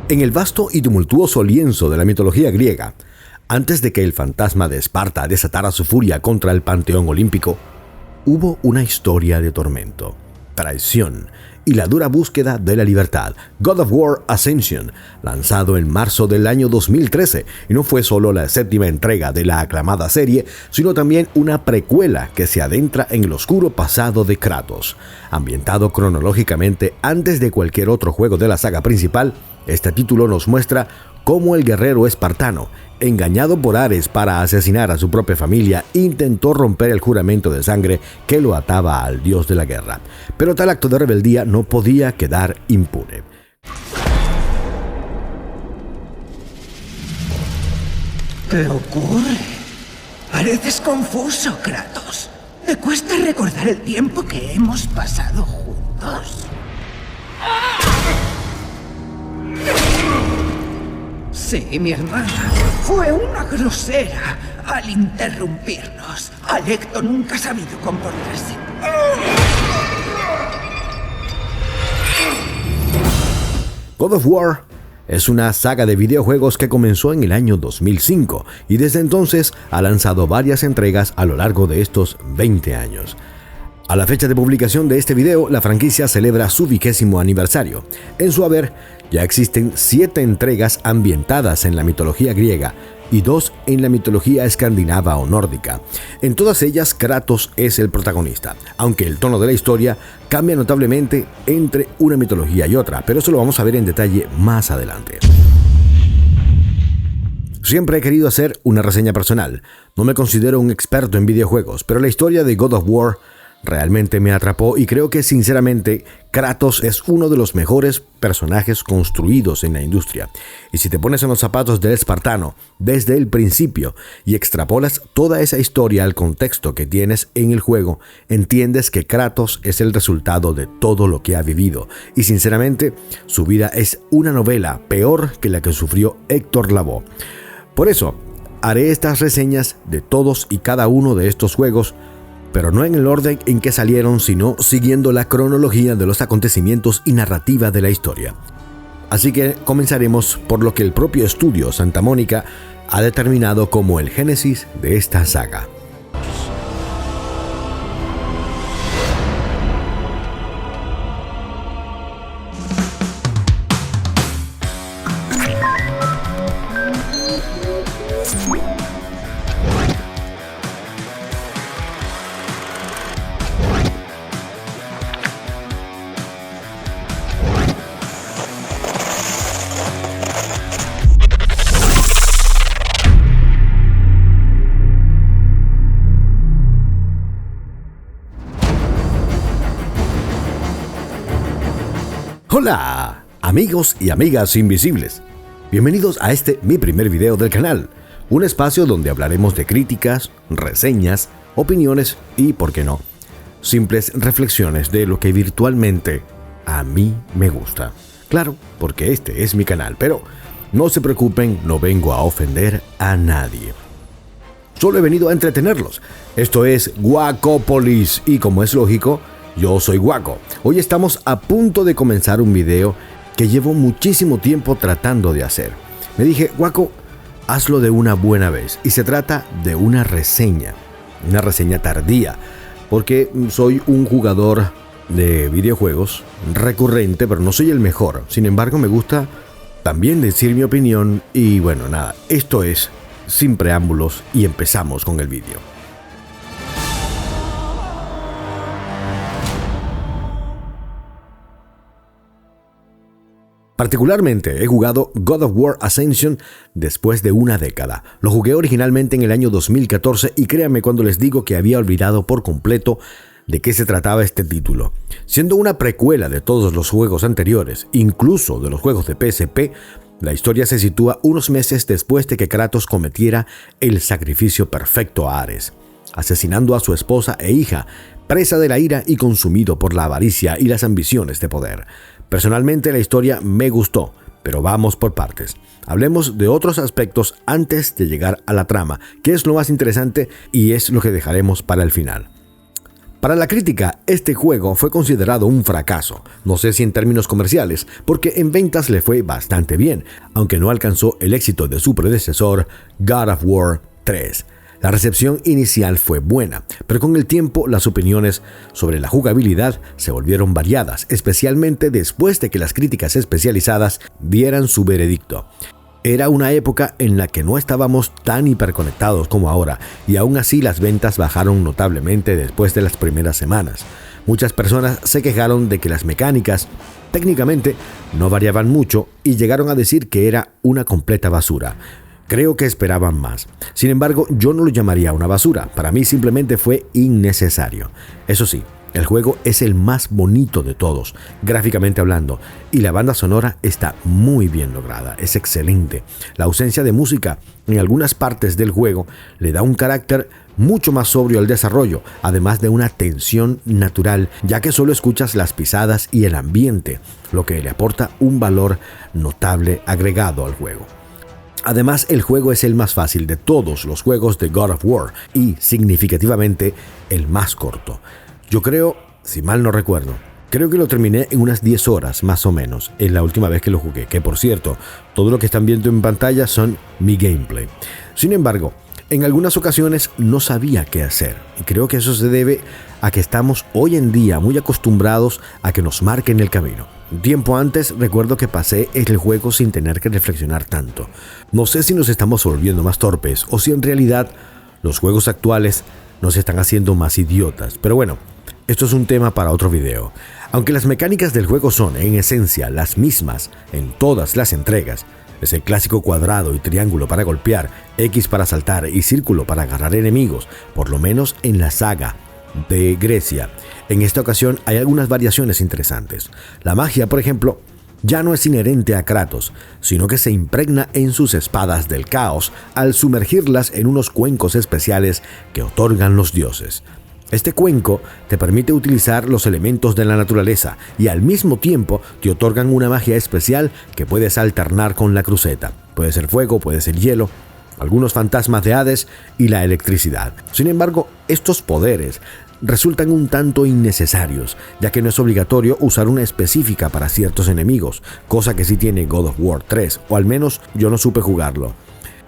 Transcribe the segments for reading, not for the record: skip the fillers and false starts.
En el vasto y tumultuoso lienzo de la mitología griega, antes de que el fantasma de Esparta desatara su furia contra el panteón olímpico, hubo una historia de tormento, traición y la dura búsqueda de la libertad. God of War Ascension, lanzado en marzo del año 2013, y no fue solo la séptima entrega de la aclamada serie, sino también una precuela que se adentra en el oscuro pasado de Kratos. Ambientado cronológicamente antes de cualquier otro juego de la saga principal, este título nos muestra cómo el guerrero espartano, engañado por Ares para asesinar a su propia familia, intentó romper el juramento de sangre que lo ataba al dios de la guerra. Pero tal acto de rebeldía no podía quedar impune. ¿Qué ocurre? Pareces confuso, Kratos. ¿Te cuesta recordar el tiempo que hemos pasado juntos? Sí, mi hermana fue una grosera al interrumpirnos. Alecto nunca ha sabido comportarse. God of War es una saga de videojuegos que comenzó en el año 2005 y desde entonces ha lanzado varias entregas a lo largo de estos 20 años. A la fecha de publicación de este video, la franquicia celebra su 20º aniversario. En su haber, ya existen 7 entregas ambientadas en la mitología griega y 2 en la mitología escandinava o nórdica. En todas ellas, Kratos es el protagonista, aunque el tono de la historia cambia notablemente entre una mitología y otra, pero eso lo vamos a ver en detalle más adelante. Siempre he querido hacer una reseña personal. No me considero un experto en videojuegos, pero la historia de God of War realmente me atrapó y creo que sinceramente Kratos es uno de los mejores personajes construidos en la industria. Y si te pones en los zapatos del espartano desde el principio y extrapolas toda esa historia al contexto que tienes en el juego, entiendes que Kratos es el resultado de todo lo que ha vivido. Y sinceramente, su vida es una novela peor que la que sufrió Héctor Lavoe. Por eso, haré estas reseñas de todos y cada uno de estos juegos, pero no en el orden en que salieron, sino siguiendo la cronología de los acontecimientos y narrativa de la historia. Así que comenzaremos por lo que el propio estudio Santa Mónica ha determinado como el génesis de esta saga. Hola, amigos y amigas invisibles. Bienvenidos a este mi primer video del canal, un espacio donde hablaremos de críticas, reseñas, opiniones y, por qué no, simples reflexiones de lo que virtualmente a mí me gusta. Claro, porque este es mi canal, pero no se preocupen, no vengo a ofender a nadie. Solo he venido a entretenerlos. Esto es Guacopolis y, como es lógico, yo soy Guaco. Hoy estamos a punto de comenzar un video que llevo muchísimo tiempo tratando de hacer. Me dije, Guaco, hazlo de una buena vez. Y se trata de una reseña tardía, porque soy un jugador de videojuegos recurrente, pero no soy el mejor. Sin embargo, me gusta también decir mi opinión y bueno, nada, esto es sin preámbulos y empezamos con el vídeo. Particularmente he jugado God of War Ascension después de una década. Lo jugué originalmente en el año 2014 y créanme cuando les digo que había olvidado por completo de qué se trataba este título. Siendo una precuela de todos los juegos anteriores, incluso de los juegos de PSP, la historia se sitúa unos meses después de que Kratos cometiera el sacrificio perfecto a Ares, asesinando a su esposa e hija, presa de la ira y consumido por la avaricia y las ambiciones de poder. Personalmente la historia me gustó, pero vamos por partes. Hablemos de otros aspectos antes de llegar a la trama, que es lo más interesante y es lo que dejaremos para el final. Para la crítica, este juego fue considerado un fracaso, no sé si en términos comerciales, porque en ventas le fue bastante bien, aunque no alcanzó el éxito de su predecesor, God of War 3. La recepción inicial fue buena, pero con el tiempo las opiniones sobre la jugabilidad se volvieron variadas, especialmente después de que las críticas especializadas dieran su veredicto. Era una época en la que no estábamos tan hiperconectados como ahora, y aún así las ventas bajaron notablemente después de las primeras semanas. Muchas personas se quejaron de que las mecánicas técnicamente no variaban mucho y llegaron a decir que era una completa basura. Creo que esperaban más. Sin embargo, yo no lo llamaría una basura. Para mí simplemente fue innecesario. Eso sí, el juego es el más bonito de todos, gráficamente hablando, y la banda sonora está muy bien lograda, es excelente. La ausencia de música en algunas partes del juego le da un carácter mucho más sobrio al desarrollo, además de una tensión natural, ya que solo escuchas las pisadas y el ambiente, lo que le aporta un valor notable agregado al juego. Además, el juego es el más fácil de todos los juegos de God of War y, significativamente, el más corto. Yo creo, si mal no recuerdo, creo que lo terminé en unas 10 horas más o menos, en la última vez que lo jugué, que por cierto, todo lo que están viendo en pantalla son mi gameplay. Sin embargo, en algunas ocasiones no sabía qué hacer, y creo que eso se debe a que estamos hoy en día muy acostumbrados a que nos marquen el camino. Un tiempo antes recuerdo que pasé el juego sin tener que reflexionar tanto. No sé si nos estamos volviendo más torpes o si en realidad los juegos actuales nos están haciendo más idiotas, pero bueno, esto es un tema para otro video. Aunque las mecánicas del juego son en esencia las mismas en todas las entregas, es el clásico cuadrado y triángulo para golpear, X para saltar y círculo para agarrar enemigos, por lo menos en la saga de Grecia. En esta ocasión hay algunas variaciones interesantes. La magia, por ejemplo, ya no es inherente a Kratos, sino que se impregna en sus espadas del caos al sumergirlas en unos cuencos especiales que otorgan los dioses. Este cuenco te permite utilizar los elementos de la naturaleza y al mismo tiempo te otorgan una magia especial que puedes alternar con la cruceta. Puede ser fuego, puede ser hielo, algunos fantasmas de Hades y la electricidad. Sin embargo, estos poderes resultan un tanto innecesarios, ya que no es obligatorio usar una específica para ciertos enemigos, cosa que sí tiene God of War 3, o al menos yo no supe jugarlo.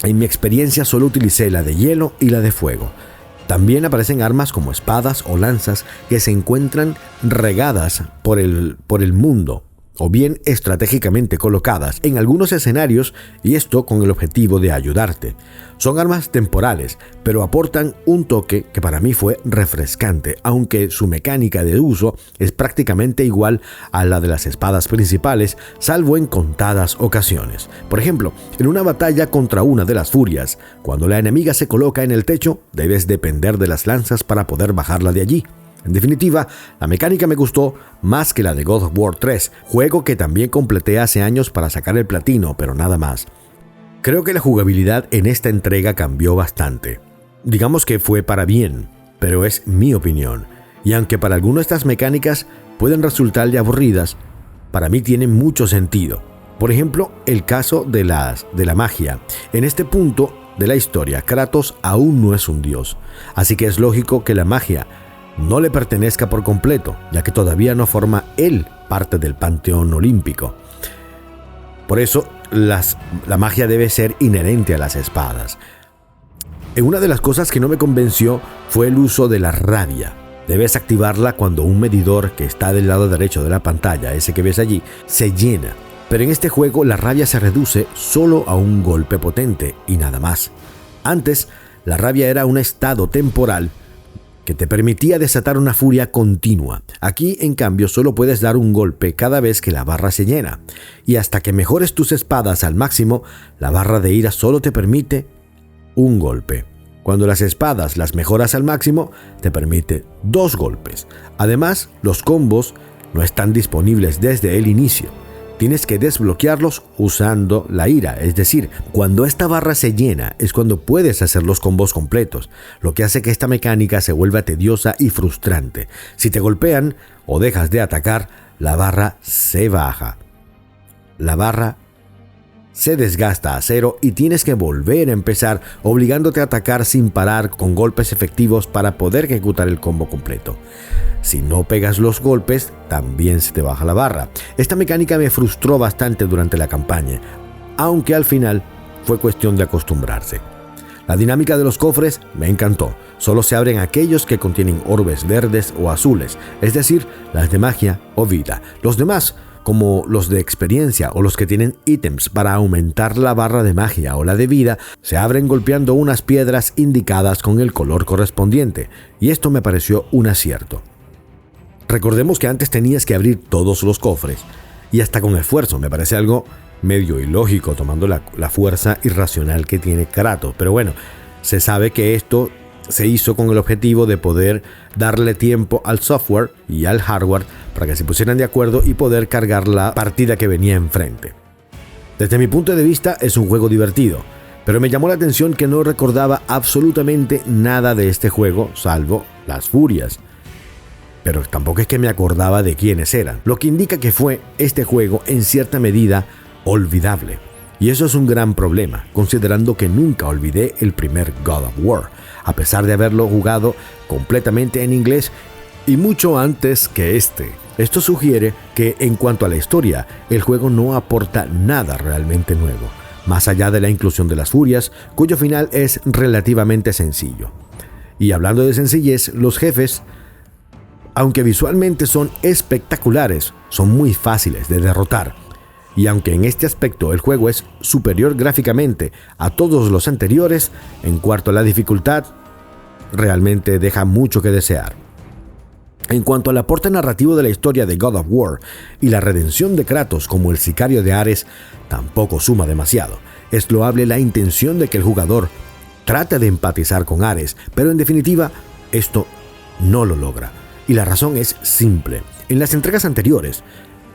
En mi experiencia solo utilicé la de hielo y la de fuego. También aparecen armas como espadas o lanzas que se encuentran regadas por el mundo, o bien estratégicamente colocadas en algunos escenarios, y esto con el objetivo de ayudarte. Son armas temporales, pero aportan un toque que para mí fue refrescante, aunque su mecánica de uso es prácticamente igual a la de las espadas principales, salvo en contadas ocasiones. Por ejemplo, en una batalla contra una de las furias, cuando la enemiga se coloca en el techo, debes depender de las lanzas para poder bajarla de allí. En definitiva, la mecánica me gustó más que la de God of War 3, juego que también completé hace años para sacar el platino, pero nada más. Creo que la jugabilidad en esta entrega cambió bastante. Digamos que fue para bien, pero es mi opinión. Y aunque para algunos estas mecánicas pueden resultarle aburridas, para mí tienen mucho sentido. Por ejemplo, el caso de la magia. En este punto de la historia, Kratos aún no es un dios, así que es lógico que la magia no le pertenezca por completo, ya que todavía no forma él parte del panteón olímpico. Por eso, la magia debe ser inherente a las espadas. Una de las cosas que no me convenció fue el uso de la rabia. Debes activarla cuando un medidor que está del lado derecho de la pantalla, ese que ves allí, se llena. Pero en este juego la rabia se reduce solo a un golpe potente y nada más. Antes, la rabia era un estado temporal que te permitía desatar una furia continua. Aquí, en cambio, solo puedes dar un golpe cada vez que la barra se llena. Y hasta que mejores tus espadas al máximo, la barra de ira solo te permite un golpe. Cuando las espadas las mejoras al máximo, te permite 2 golpes. Además, los combos no están disponibles desde el inicio. Tienes que desbloquearlos usando la ira, es decir, cuando esta barra se llena es cuando puedes hacer los combos completos, lo que hace que esta mecánica se vuelva tediosa y frustrante. Si te golpean o dejas de atacar, la barra se baja. La barra se desgasta a cero y tienes que volver a empezar, obligándote a atacar sin parar con golpes efectivos para poder ejecutar el combo completo. Si no pegas los golpes, también se te baja la barra. Esta mecánica me frustró bastante durante la campaña, aunque al final fue cuestión de acostumbrarse. La dinámica de los cofres me encantó. Solo se abren aquellos que contienen orbes verdes o azules, es decir, las de magia o vida. Los demás, como los de experiencia o los que tienen ítems para aumentar la barra de magia o la de vida, se abren golpeando unas piedras indicadas con el color correspondiente, y esto me pareció un acierto. Recordemos que antes tenías que abrir todos los cofres, y hasta con esfuerzo. Me parece algo medio ilógico tomando la fuerza irracional que tiene Kratos, pero bueno, se sabe que esto se hizo con el objetivo de poder darle tiempo al software y al hardware para que se pusieran de acuerdo y poder cargar la partida que venía enfrente. Desde mi punto de vista es un juego divertido, pero me llamó la atención que no recordaba absolutamente nada de este juego salvo las furias. Pero tampoco es que me acordaba de quiénes eran, lo que indica que fue este juego en cierta medida olvidable. Y eso es un gran problema, considerando que nunca olvidé el primer God of War, a pesar de haberlo jugado completamente en inglés y mucho antes que este. Esto sugiere que en cuanto a la historia, el juego no aporta nada realmente nuevo, más allá de la inclusión de las furias, cuyo final es relativamente sencillo. Y hablando de sencillez, los jefes, aunque visualmente son espectaculares, son muy fáciles de derrotar. Y aunque en este aspecto el juego es superior gráficamente a todos los anteriores, en cuanto a la dificultad, realmente deja mucho que desear. En cuanto al aporte narrativo de la historia de God of War y la redención de Kratos como el sicario de Ares, tampoco suma demasiado. Es loable la intención de que el jugador trate de empatizar con Ares, pero en definitiva, esto no lo logra. Y la razón es simple. En las entregas anteriores,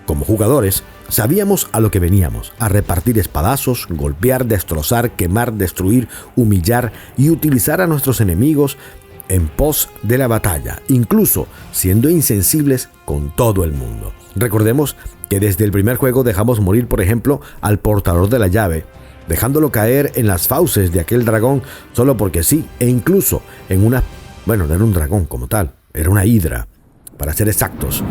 como jugadores, sabíamos a lo que veníamos, a repartir espadazos, golpear, destrozar, quemar, destruir, humillar y utilizar a nuestros enemigos en pos de la batalla, incluso siendo insensibles con todo el mundo. Recordemos que desde el primer juego dejamos morir, por ejemplo, al portador de la llave, dejándolo caer en las fauces de aquel dragón solo porque sí, e incluso en una... bueno, no era un dragón como tal, era una hidra, para ser exactos.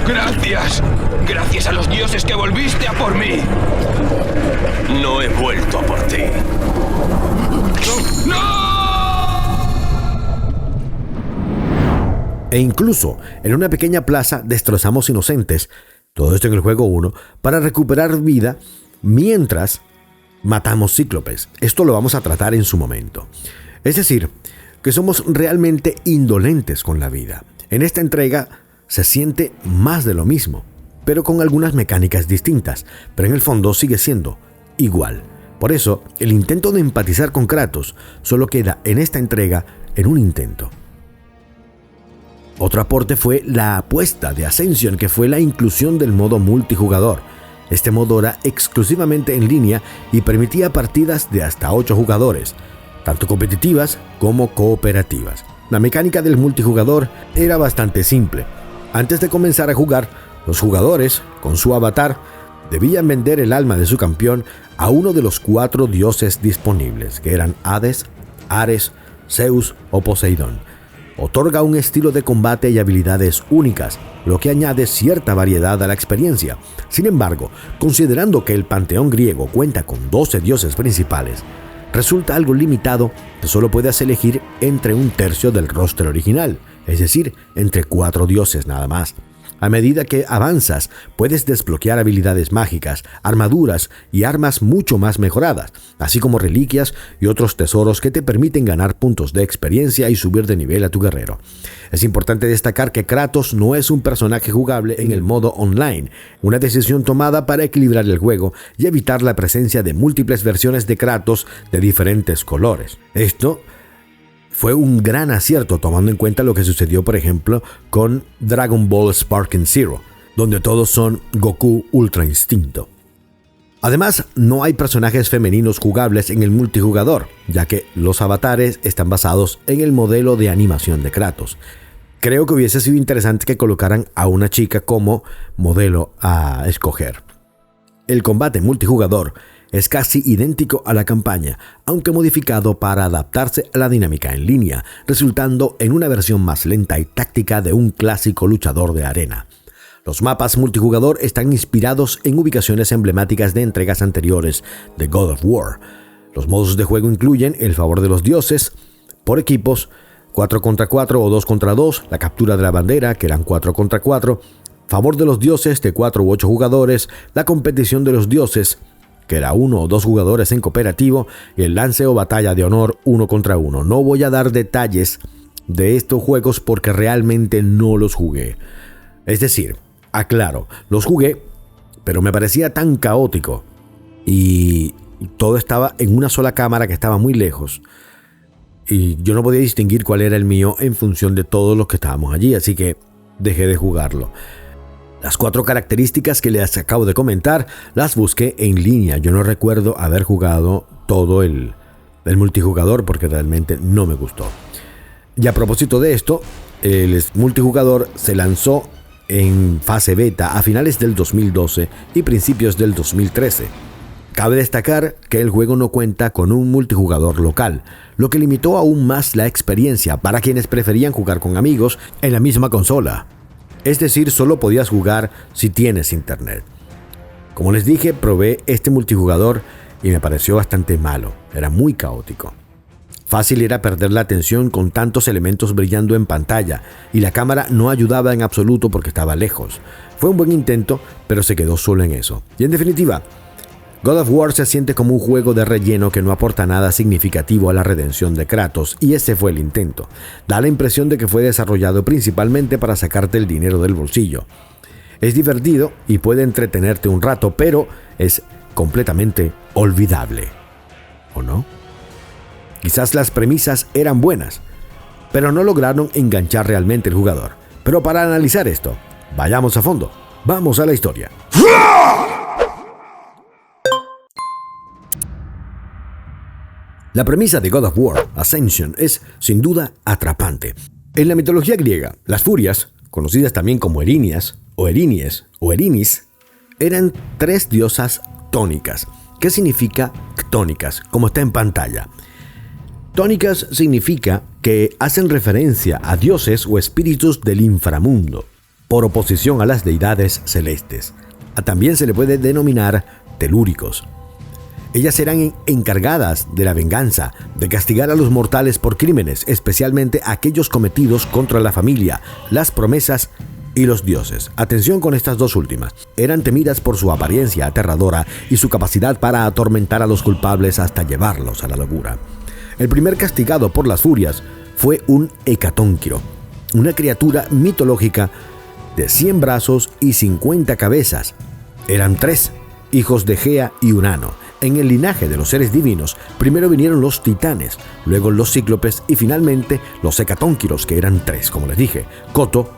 ¡Gracias! ¡Gracias a los dioses que volviste a por mí! No he vuelto a por ti. ¡No! E incluso en una pequeña plaza destrozamos inocentes, todo esto en el juego 1, para recuperar vida mientras matamos cíclopes. Esto lo vamos a tratar en su momento. Es decir, que somos realmente indolentes con la vida. En esta entrega se siente más de lo mismo, pero con algunas mecánicas distintas, pero en el fondo sigue siendo igual. Por eso, el intento de empatizar con Kratos solo queda en esta entrega en un intento. Otro aporte fue la apuesta de Ascension, que fue la inclusión del modo multijugador. Este modo era exclusivamente en línea y permitía partidas de hasta 8 jugadores, tanto competitivas como cooperativas. La mecánica del multijugador era bastante simple. Antes de comenzar a jugar, los jugadores, con su avatar, debían vender el alma de su campeón a uno de los 4 dioses disponibles, que eran Hades, Ares, Zeus o Poseidón. Otorga un estilo de combate y habilidades únicas, lo que añade cierta variedad a la experiencia. Sin embargo, considerando que el panteón griego cuenta con 12 dioses principales, resulta algo limitado que solo puedes elegir entre 1/3 del roster original, es decir, entre 4 dioses nada más. A medida que avanzas, puedes desbloquear habilidades mágicas, armaduras y armas mucho más mejoradas, así como reliquias y otros tesoros que te permiten ganar puntos de experiencia y subir de nivel a tu guerrero. Es importante destacar que Kratos no es un personaje jugable en el modo online, una decisión tomada para equilibrar el juego y evitar la presencia de múltiples versiones de Kratos de diferentes colores. Esto fue un gran acierto tomando en cuenta lo que sucedió, por ejemplo, con Dragon Ball Sparking Zero, donde todos son Goku Ultra Instinto. Además, no hay personajes femeninos jugables en el multijugador, ya que los avatares están basados en el modelo de animación de Kratos. Creo que hubiese sido interesante que colocaran a una chica como modelo a escoger. El combate multijugador es casi idéntico a la campaña, aunque modificado para adaptarse a la dinámica en línea, resultando en una versión más lenta y táctica de un clásico luchador de arena. Los mapas multijugador están inspirados en ubicaciones emblemáticas de entregas anteriores de God of War. Los modos de juego incluyen el favor de los dioses, por equipos, 4 contra 4 o 2 contra 2, la captura de la bandera, que eran 4 contra 4, favor de los dioses de 4 u 8 jugadores, la competición de los dioses, que era 1 o 2 jugadores en cooperativo, y el lance o batalla de honor 1 contra 1. No voy a dar detalles de estos juegos porque realmente no los jugué. Es decir, aclaro, los jugué, pero me parecía tan caótico y todo estaba en una sola cámara que estaba muy lejos. Y yo no podía distinguir cuál era el mío en función de todos los que estábamos allí, así que dejé de jugarlo. Las 4 características que les acabo de comentar las busqué en línea. Yo no recuerdo haber jugado todo el multijugador porque realmente no me gustó. Y a propósito de esto, el multijugador se lanzó en fase beta a finales del 2012 y principios del 2013. Cabe destacar que el juego no cuenta con un multijugador local, lo que limitó aún más la experiencia para quienes preferían jugar con amigos en la misma consola. Es decir, solo podías jugar si tienes internet. Como les dije, probé este multijugador y me pareció bastante malo, era muy caótico. Fácil era perder la atención con tantos elementos brillando en pantalla y la cámara no ayudaba en absoluto porque estaba lejos. Fue un buen intento, pero se quedó solo en eso. Y en definitiva, God of War se siente como un juego de relleno que no aporta nada significativo a la redención de Kratos, y ese fue el intento. Da la impresión de que fue desarrollado principalmente para sacarte el dinero del bolsillo. Es divertido y puede entretenerte un rato, pero es completamente olvidable. ¿O no? Quizás las premisas eran buenas, pero no lograron enganchar realmente al jugador. Pero para analizar esto, vayamos a fondo. Vamos a la historia. La premisa de God of War Ascension es, sin duda, atrapante. En la mitología griega, las furias, conocidas también como Erinias, o Erinies, o Erinis, eran 3 diosas tónicas. ¿Qué significa tónicas? Como está en pantalla. Tónicas significa que hacen referencia a dioses o espíritus del inframundo, por oposición a las deidades celestes. También se le puede denominar telúricos. Ellas eran encargadas de la venganza, de castigar a los mortales por crímenes, especialmente aquellos cometidos contra la familia, las promesas y los dioses. Atención con estas 2 últimas. Eran temidas por su apariencia aterradora y su capacidad para atormentar a los culpables hasta llevarlos a la locura. El primer castigado por las furias fue un hecatónquiro, una criatura mitológica de 100 brazos y 50 cabezas. Eran 3, hijos de Gea y Urano. En el linaje de los seres divinos, primero vinieron los titanes, luego los cíclopes y finalmente los hecatónquiros, que eran 3, como les dije, Coto,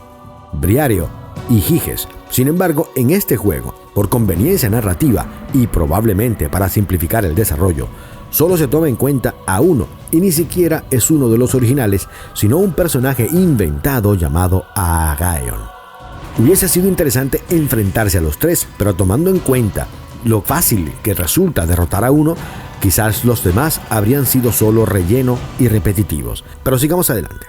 Briario y Giges. Sin embargo, en este juego, por conveniencia narrativa y probablemente para simplificar el desarrollo, solo se toma en cuenta a uno, y ni siquiera es uno de los originales, sino un personaje inventado llamado Aegaeon. Hubiese sido interesante enfrentarse a los 3, pero tomando en cuenta lo fácil que resulta derrotar a uno, quizás los demás habrían sido solo relleno y repetitivos. Pero sigamos adelante.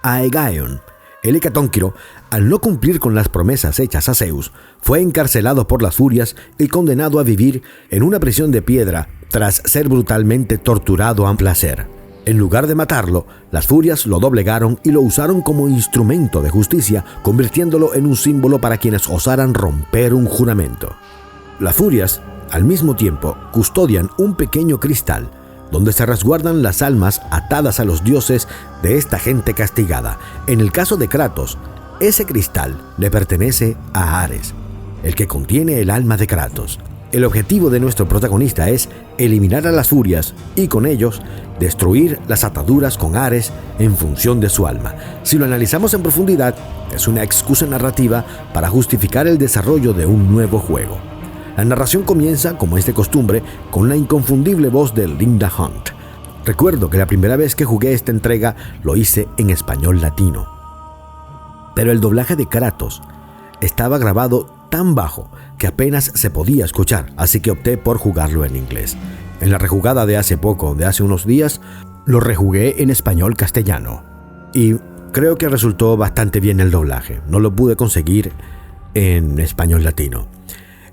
Aegaeon, el hecatónquiro, al no cumplir con las promesas hechas a Zeus, fue encarcelado por las furias y condenado a vivir en una prisión de piedra tras ser brutalmente torturado a placer. En lugar de matarlo, las furias lo doblegaron y lo usaron como instrumento de justicia, convirtiéndolo en un símbolo para quienes osaran romper un juramento. Las furias, al mismo tiempo, custodian un pequeño cristal donde se resguardan las almas atadas a los dioses de esta gente castigada. En el caso de Kratos, ese cristal le pertenece a Ares, el que contiene el alma de Kratos. El objetivo de nuestro protagonista es eliminar a las furias y con ellos destruir las ataduras con Ares en función de su alma. Si lo analizamos en profundidad, es una excusa narrativa para justificar el desarrollo de un nuevo juego. La narración comienza, como es de costumbre, con la inconfundible voz de Linda Hunt. Recuerdo que la primera vez que jugué esta entrega lo hice en español latino. Pero el doblaje de Kratos estaba grabado tan bajo que apenas se podía escuchar, así que opté por jugarlo en inglés. En la rejugada de hace poco, de hace unos días, lo rejugué en español castellano. Y creo que resultó bastante bien el doblaje. No lo pude conseguir en español latino.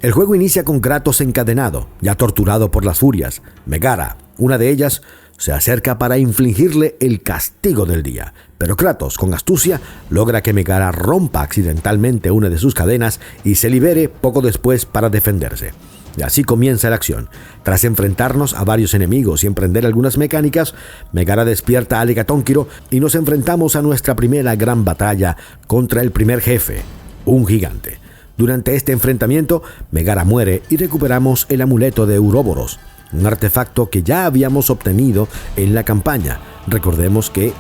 El juego inicia con Kratos encadenado, ya torturado por las furias. Megara, una de ellas, se acerca para infligirle el castigo del día. Pero Kratos, con astucia, logra que Megara rompa accidentalmente una de sus cadenas y se libere poco después para defenderse. Y así comienza la acción. Tras enfrentarnos a varios enemigos y emprender algunas mecánicas, Megara despierta a Hecatónquiro y nos enfrentamos a nuestra primera gran batalla contra el primer jefe, un gigante. Durante este enfrentamiento, Megara muere y recuperamos el amuleto de Ouroboros, un artefacto que ya habíamos obtenido en la campaña. Recordemos que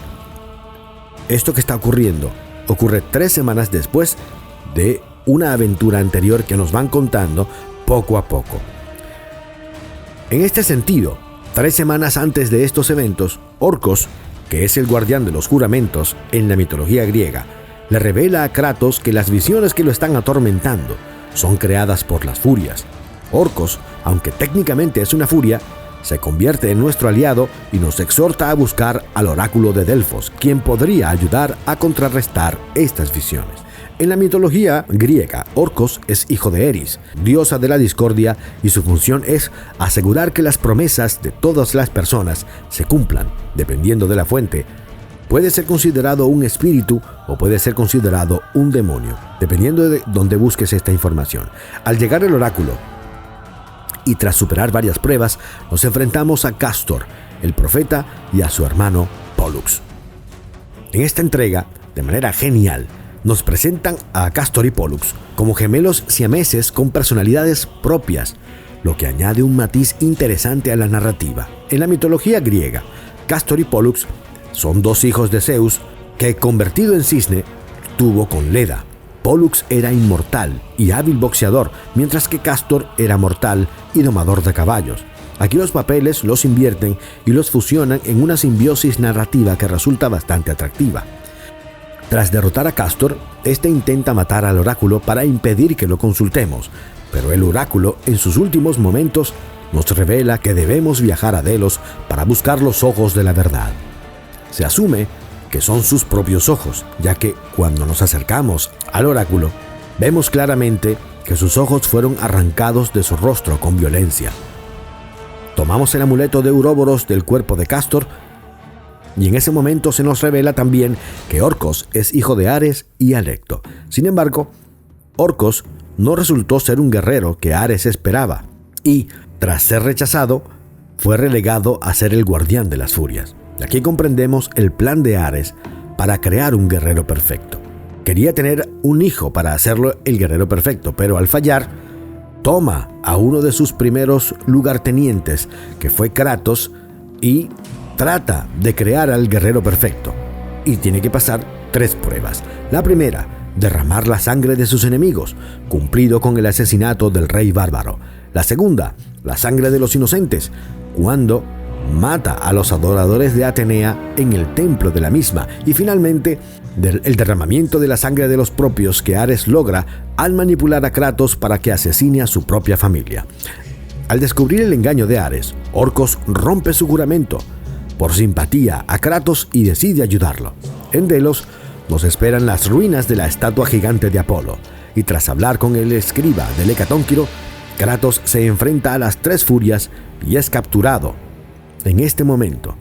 esto que está ocurriendo ocurre 3 semanas después de una aventura anterior que nos van contando poco a poco. En este sentido, 3 semanas antes de estos eventos, Orcos, que es el guardián de los juramentos en la mitología griega, le revela a Kratos que las visiones que lo están atormentando son creadas por las furias. Orcos, aunque técnicamente es una furia, se convierte en nuestro aliado y nos exhorta a buscar al oráculo de Delfos, quien podría ayudar a contrarrestar estas visiones. En la mitología griega, Orcos es hijo de Eris, diosa de la discordia, y su función es asegurar que las promesas de todas las personas se cumplan, dependiendo de la fuente. Puede ser considerado un espíritu o puede ser considerado un demonio, dependiendo de dónde busques esta información. Al llegar al oráculo y tras superar varias pruebas, nos enfrentamos a Castor, el profeta, y a su hermano Pollux. En esta entrega, de manera genial, nos presentan a Castor y Pollux como gemelos siameses con personalidades propias, lo que añade un matiz interesante a la narrativa. En la mitología griega, Castor y Pollux son 2 hijos de Zeus que, convertido en cisne, tuvo con Leda. Pollux era inmortal y hábil boxeador, mientras que Castor era mortal y domador de caballos. Aquí los papeles los invierten y los fusionan en una simbiosis narrativa que resulta bastante atractiva. Tras derrotar a Castor, este intenta matar al oráculo para impedir que lo consultemos, pero el oráculo, en sus últimos momentos, nos revela que debemos viajar a Delos para buscar los ojos de la verdad. Se asume que son sus propios ojos, ya que cuando nos acercamos al oráculo, vemos claramente que sus ojos fueron arrancados de su rostro con violencia. Tomamos el amuleto de Ouroboros del cuerpo de Castor y en ese momento se nos revela también que Orcos es hijo de Ares y Alecto. Sin embargo, Orcos no resultó ser un guerrero que Ares esperaba y, tras ser rechazado, fue relegado a ser el guardián de las furias. Aquí comprendemos el plan de Ares para crear un guerrero perfecto. Quería tener un hijo para hacerlo el guerrero perfecto, pero al fallar, toma a uno de sus primeros lugartenientes, que fue Kratos, y trata de crear al guerrero perfecto. Y tiene que pasar 3 pruebas. La primera, derramar la sangre de sus enemigos, cumplido con el asesinato del rey bárbaro. La segunda, la sangre de los inocentes, cuando mata a los adoradores de Atenea en el templo de la misma. Y finalmente, el derramamiento de la sangre de los propios que Ares logra al manipular a Kratos para que asesine a su propia familia. Al descubrir el engaño de Ares, Orcos rompe su juramento por simpatía a Kratos y decide ayudarlo. En Delos nos esperan las ruinas de la estatua gigante de Apolo, y tras hablar con el escriba del Hecatónquiro, Kratos se enfrenta a las 3 furias y es capturado en este momento,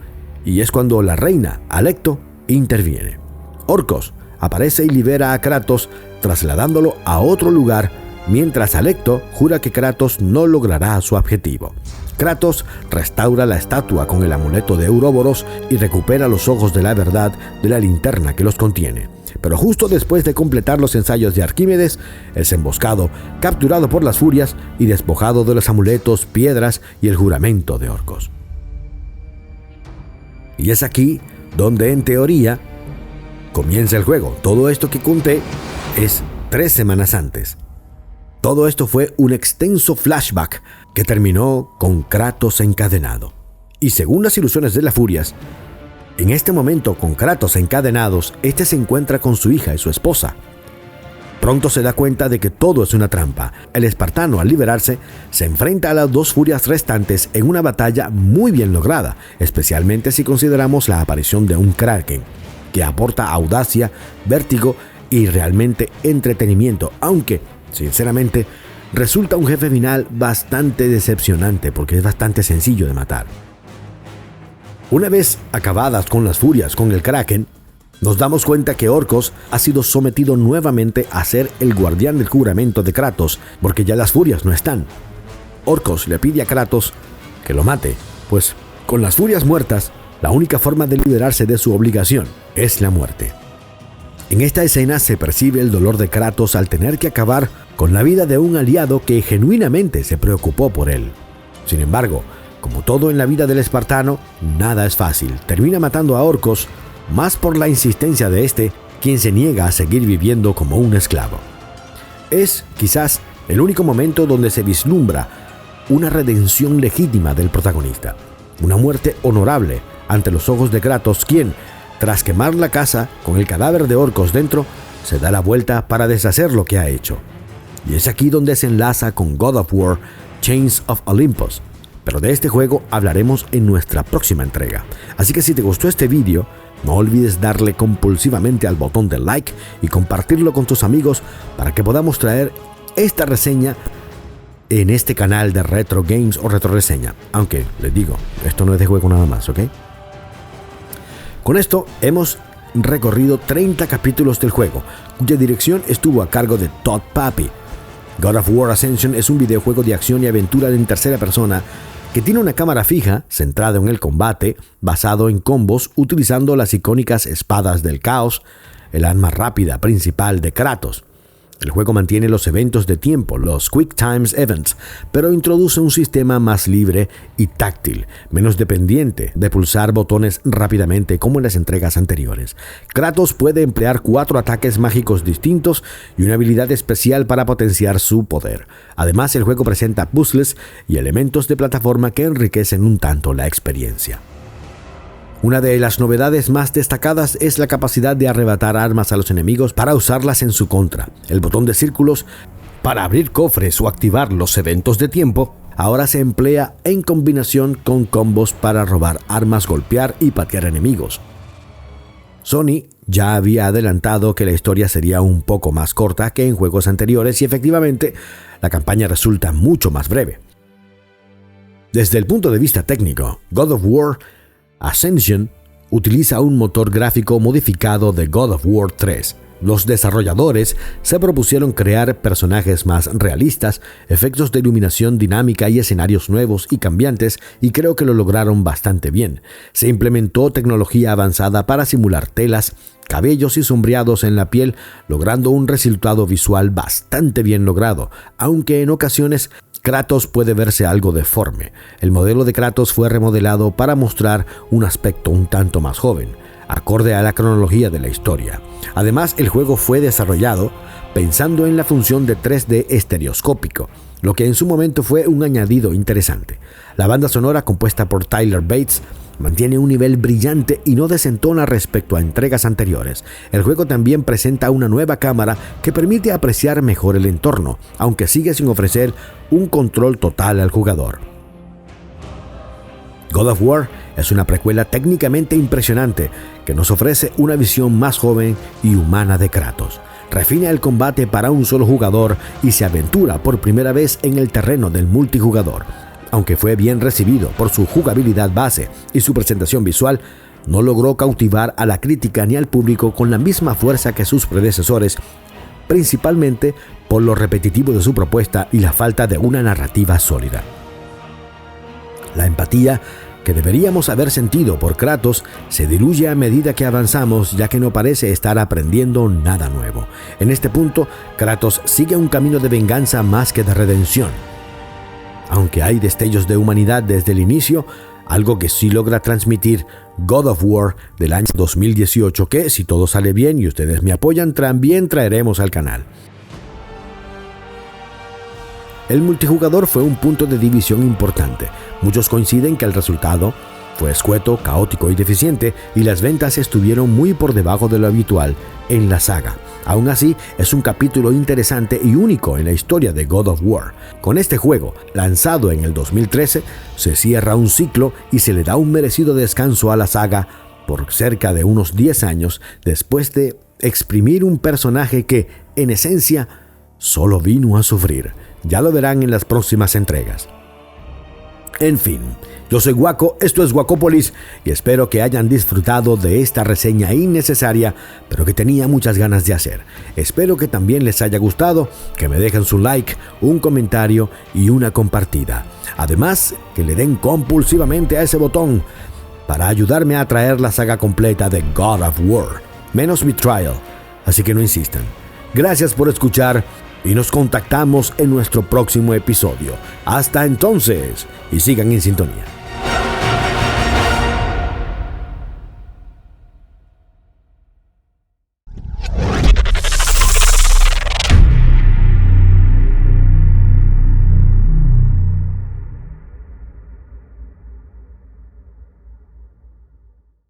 y es cuando la reina Alecto interviene. Orcos aparece y libera a Kratos, trasladándolo a otro lugar, mientras Alecto jura que Kratos no logrará su objetivo. Kratos restaura la estatua con el amuleto de Ouroboros y recupera los ojos de la verdad de la linterna que los contiene. Pero justo después de completar los ensayos de Arquímedes, es emboscado, capturado por las furias y despojado de los amuletos, piedras y el juramento de Orcos. Y es aquí donde, en teoría, comienza el juego. Todo esto que conté es 3 semanas antes. Todo esto fue un extenso flashback que terminó con Kratos encadenado. Y según las ilusiones de las furias, en este momento con Kratos encadenados, este se encuentra con su hija y su esposa. Pronto se da cuenta de que todo es una trampa. El espartano, al liberarse, se enfrenta a las dos furias restantes en una batalla muy bien lograda, especialmente si consideramos la aparición de un Kraken, que aporta audacia, vértigo y realmente entretenimiento, aunque, sinceramente, resulta un jefe final bastante decepcionante porque es bastante sencillo de matar. Una vez acabadas con las furias con el Kraken, nos damos cuenta que Orcos ha sido sometido nuevamente a ser el guardián del juramento de Kratos, porque ya las furias no están. Orcos le pide a Kratos que lo mate, pues con las furias muertas, la única forma de liberarse de su obligación es la muerte. En esta escena se percibe el dolor de Kratos al tener que acabar con la vida de un aliado que genuinamente se preocupó por él. Sin embargo, como todo en la vida del espartano, nada es fácil. Termina matando a Orcos, más por la insistencia de este, quien se niega a seguir viviendo como un esclavo. Es, quizás, el único momento donde se vislumbra una redención legítima del protagonista. Una muerte honorable ante los ojos de Kratos, quien, tras quemar la casa con el cadáver de Orcos dentro, se da la vuelta para deshacer lo que ha hecho. Y es aquí donde se enlaza con God of War, Chains of Olympus. Pero de este juego hablaremos en nuestra próxima entrega. Así que si te gustó este vídeo, no olvides darle compulsivamente al botón de like y compartirlo con tus amigos para que podamos traer esta reseña en este canal de Retro Games o Retro Reseña. Aunque, les digo, esto no es de juego nada más, ¿ok? Con esto hemos recorrido 30 capítulos del juego, cuya dirección estuvo a cargo de Todd Papy. God of War Ascension es un videojuego de acción y aventura en tercera persona que tiene una cámara fija centrada en el combate, basado en combos utilizando las icónicas espadas del caos, el arma rápida principal de Kratos. El juego mantiene los eventos de tiempo, los Quick Times Events, pero introduce un sistema más libre y táctil, menos dependiente de pulsar botones rápidamente como en las entregas anteriores. Kratos puede emplear 4 ataques mágicos distintos y una habilidad especial para potenciar su poder. Además, el juego presenta puzzles y elementos de plataforma que enriquecen un tanto la experiencia. Una de las novedades más destacadas es la capacidad de arrebatar armas a los enemigos para usarlas en su contra. El botón de círculos para abrir cofres o activar los eventos de tiempo ahora se emplea en combinación con combos para robar armas, golpear y patear enemigos. Sony ya había adelantado que la historia sería un poco más corta que en juegos anteriores y efectivamente la campaña resulta mucho más breve. Desde el punto de vista técnico, God of War Ascension utiliza un motor gráfico modificado de God of War 3. Los desarrolladores se propusieron crear personajes más realistas, efectos de iluminación dinámica y escenarios nuevos y cambiantes, y creo que lo lograron bastante bien. Se implementó tecnología avanzada para simular telas, cabellos y sombreados en la piel, logrando un resultado visual bastante bien logrado, aunque en ocasiones Kratos puede verse algo deforme. El modelo de Kratos fue remodelado para mostrar un aspecto un tanto más joven, acorde a la cronología de la historia. Además, el juego fue desarrollado pensando en la función de 3D estereoscópico, lo que en su momento fue un añadido interesante. La banda sonora, compuesta por Tyler Bates, mantiene un nivel brillante y no desentona respecto a entregas anteriores. El juego también presenta una nueva cámara que permite apreciar mejor el entorno, aunque sigue sin ofrecer un control total al jugador. God of War es una precuela técnicamente impresionante que nos ofrece una visión más joven y humana de Kratos. Refina el combate para un solo jugador y se aventura por primera vez en el terreno del multijugador. Aunque fue bien recibido por su jugabilidad base y su presentación visual, no logró cautivar a la crítica ni al público con la misma fuerza que sus predecesores, principalmente por lo repetitivo de su propuesta y la falta de una narrativa sólida. La empatía que deberíamos haber sentido por Kratos se diluye a medida que avanzamos, ya que no parece estar aprendiendo nada nuevo. En este punto, Kratos sigue un camino de venganza más que de redención. Aunque hay destellos de humanidad desde el inicio, algo que sí logra transmitir God of War del año 2018, que si todo sale bien y ustedes me apoyan, también traeremos al canal. El multijugador fue un punto de división importante. Muchos coinciden que el resultado Fue escueto, caótico y deficiente, y las ventas estuvieron muy por debajo de lo habitual en la saga. Aún así, es un capítulo interesante y único en la historia de God of War. Con este juego, lanzado en el 2013, se cierra un ciclo y se le da un merecido descanso a la saga por cerca de unos 10 años después de exprimir un personaje que, en esencia, solo vino a sufrir. Ya lo verán en las próximas entregas. En fin, yo soy Guaco, esto es Guacópolis y espero que hayan disfrutado de esta reseña innecesaria, pero que tenía muchas ganas de hacer. Espero que también les haya gustado, que me dejen su like, un comentario y una compartida. Además, que le den compulsivamente a ese botón para ayudarme a traer la saga completa de God of War, menos Betrayal, así que no insistan. Gracias por escuchar y nos contactamos en nuestro próximo episodio. Hasta entonces, y sigan en sintonía.